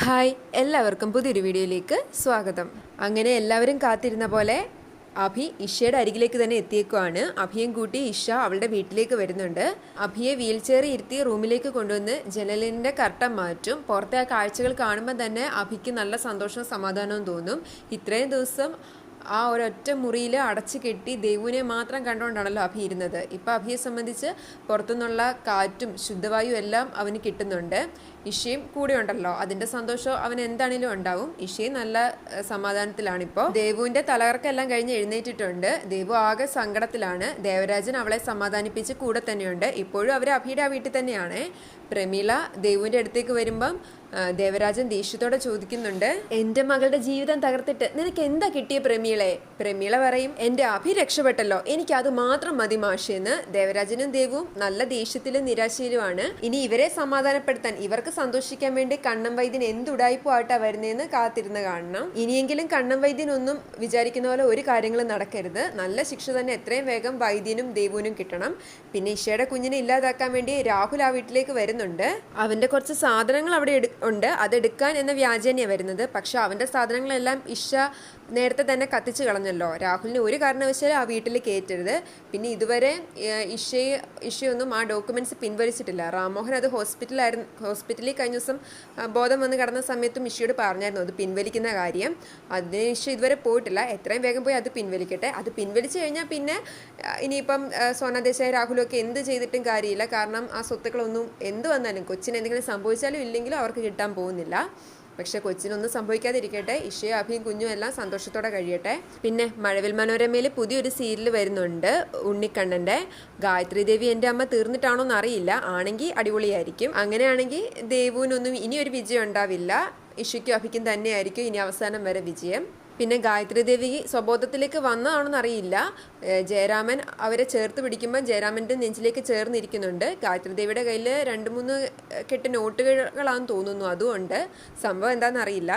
Hi, എല്ലാവർക്കും പുതിയൊരു വീഡിയോയിലേക്ക് സ്വാഗതം. അങ്ങനെ എല്ലാവരും കാത്തിരുന്ന പോലെ അഭി ഇഷയുടെ അരികിലേക്ക് തന്നെ എത്തിയേക്കുവാണ്. അഭിയും കൂട്ടി ഇഷ അവളുടെ വീട്ടിലേക്ക് വരുന്നുണ്ട്. അഭിയെ വീൽ ചെയറിൽ ഇരുത്തി റൂമിലേക്ക് കൊണ്ടുവന്ന് ജനലിൻ്റെ കർട്ടൻ മാറ്റും. പുറത്തെ ആ കാഴ്ചകൾ കാണുമ്പോൾ തന്നെ അഭിക്ക് നല്ല സന്തോഷവും സമാധാനവും തോന്നും. ഇത്രയും ദിവസം ആ ഒരൊറ്റ മുറിയിൽ അടച്ചു കെട്ടി ദേവുവിനെ മാത്രം കണ്ടുകൊണ്ടാണല്ലോ അഭി ഇരുന്നത്. ഇപ്പം അഭിയെ സംബന്ധിച്ച് പുറത്തുനിന്നുള്ള കാറ്റും ശുദ്ധവായു എല്ലാം അവന് കിട്ടുന്നുണ്ട്. ഇഷയും കൂടെ ഉണ്ടല്ലോ, അതിൻ്റെ സന്തോഷം അവൻ എന്താണേലും ഉണ്ടാവും. ഇഷയും നല്ല സമാധാനത്തിലാണിപ്പോൾ. ദേവുവിൻ്റെ തലകറക്കെല്ലാം കഴിഞ്ഞ് എഴുന്നേറ്റിട്ടുണ്ട്. ദേവു ആകെ സങ്കടത്തിലാണ്. ദേവരാജൻ അവളെ സമാധാനിപ്പിച്ച് കൂടെ തന്നെയുണ്ട്. ഇപ്പോഴും അവർ അഭിയുടെ ആ വീട്ടിൽ തന്നെയാണ്. പ്രമീള ദേവുവിൻ്റെ അടുത്തേക്ക് വരുമ്പം ദേവരാജൻ ദേഷ്യത്തോടെ ചോദിക്കുന്നുണ്ട്, എൻ്റെ മകളുടെ ജീവിതം തകർത്തിട്ട് നിനക്ക് എന്താ കിട്ടിയ പ്രമീളെ? പ്രമീള പറയും, എൻ്റെ അഭി രക്ഷപ്പെട്ടല്ലോ, എനിക്ക് അത് മാത്രം മതി മാഷെന്ന്. ദേവരാജനും ദേവും നല്ല ദേഷ്യത്തിലും നിരാശയിലുമാണ്. ഇനി ഇവരെ സമാധാനപ്പെടുത്താൻ, ഇവർക്ക് സന്തോഷിക്കാൻ വേണ്ടി കണ്ണം വൈദ്യൻ എന്തുടായിപ്പാട്ടാ വരുന്നതെന്ന് കാത്തിരുന്ന് കാണണം. ഇനിയെങ്കിലും കണ്ണം വൈദ്യനൊന്നും വിചാരിക്കുന്ന പോലെ ഒരു കാര്യങ്ങളും നടക്കരുത്. നല്ല ശിക്ഷ തന്നെ എത്രയും വേഗം വൈദ്യനും ദേവുവിനും കിട്ടണം. പിന്നെ ഇഷയുടെ കുഞ്ഞിനെ ഇല്ലാതാക്കാൻ വേണ്ടി രാഹുൽ ആ വീട്ടിലേക്ക് വരുന്നുണ്ട്. അവൻ്റെ കുറച്ച് സാധനങ്ങൾ അവിടെ ഉണ്ട്, അതെടുക്കാൻ എന്ന വ്യാജേനയാണ് വരുന്നത്. പക്ഷെ അവൻ്റെ സാധനങ്ങളെല്ലാം ഇഷ നേരത്തെ കത്തിച്ച് കളഞ്ഞല്ലോ. രാഹുലിന് ഒരു കാരണവശാലും ആ വീട്ടിൽ കയറ്റരുത്. പിന്നെ ഇതുവരെ ഇഷയൊന്നും ആ ഡോക്യുമെൻറ്റ്സ് പിൻവലിച്ചിട്ടില്ല. റാംമോഹൻ അത് ഹോസ്പിറ്റലിൽ കഴിഞ്ഞ ദിവസം ബോധം വന്ന് കിടന്ന സമയത്തും ഇഷയോട് പറഞ്ഞായിരുന്നു അത് പിൻവലിക്കുന്ന കാര്യം. അതിന് ഇഷ ഇതുവരെ പോയിട്ടില്ല. എത്രയും വേഗം പോയി അത് പിൻവലിക്കട്ടെ. അത് പിൻവലിച്ചു കഴിഞ്ഞാൽ പിന്നെ ഇനിയിപ്പം സോനാദേശായി രാഹുലും ഒക്കെ എന്ത് ചെയ്തിട്ടും കാര്യമില്ല. കാരണം ആ സ്വത്തുക്കളൊന്നും എന്ത് വന്നാലും കൊച്ചിന് എന്തെങ്കിലും സംഭവിച്ചാലും ഇല്ലെങ്കിലും അവർക്ക് കിട്ടാൻ പോകുന്നില്ല. പക്ഷെ കൊച്ചിനൊന്നും സംഭവിക്കാതിരിക്കട്ടെ. ഇഷയും അഭിയും കുഞ്ഞും എല്ലാം സന്തോഷത്തോടെ കഴിയട്ടെ. പിന്നെ മഴവിൽ മനോരമയിൽ പുതിയൊരു സീരിയൽ വരുന്നുണ്ട്, ഉണ്ണിക്കണ്ണൻ്റെ. ഗായത്രി ദേവി എൻ്റെ അമ്മ തീർന്നിട്ടാണോ എന്ന് അറിയില്ല. ആണെങ്കിൽ അടിപൊളിയായിരിക്കും. അങ്ങനെയാണെങ്കിൽ ദേവുവിനൊന്നും ഇനിയൊരു വിജയം ഉണ്ടാവില്ല. ഇഷയ്ക്കും അഭിക്കും തന്നെയായിരിക്കും ഇനി അവസാനം വരെ വിജയം. പിന്നെ ഗായത്രി ദേവി സ്വബോധത്തിലേക്ക് വന്നതാണെന്ന് അറിയില്ല. ജയരാമൻ അവരെ ചേർത്ത് പിടിക്കുമ്പോൾ ജയരാമൻ്റെ നെഞ്ചിലേക്ക് ചേർന്നിരിക്കുന്നുണ്ട്. ഗായത്രി ദേവിയുടെ കയ്യിൽ 2-3 കെട്ട് നോട്ടുകളാണെന്ന് തോന്നുന്നു. അതുകൊണ്ട് സംഭവം എന്താണെന്ന് അറിയില്ല.